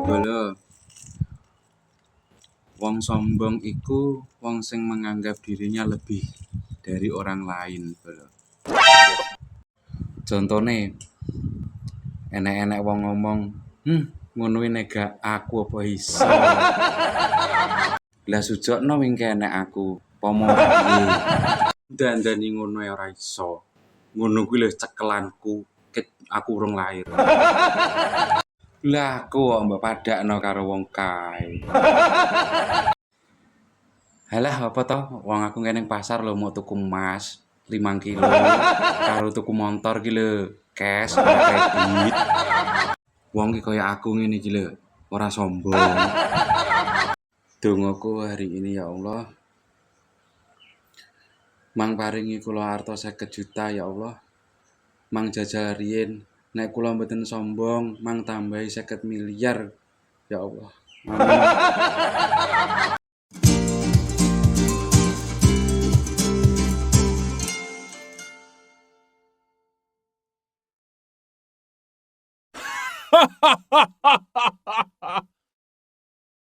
Bala-bala, wong sombong iku wong sing menganggap dirinya lebih dari orang lain. Bala. Contone, enek-enek wong ngomong, ngono kuwi nek gak aku apa iso. Lah sujokno wingke enek aku, pomo piye. Dandani ngono ae ora iso. Ngono kuwi lho cekelanku ket aku urung lair. Lah aku kok mbok padakno karo wong kae. Halah apa to, wong aku ngene ning pasar lho mau tuku emas 5 kilo karo tuku motor ki lho, cash ora kredit. Wong ki kaya aku ngene iki lho, ora sombong. Dongaku hari ini ya Allah, Mang paringi kula harta 50 juta ya Allah. Mang jajal riyin, nek kula mboten sombong, mang tambahi 50 miliar ya Allah. Amin.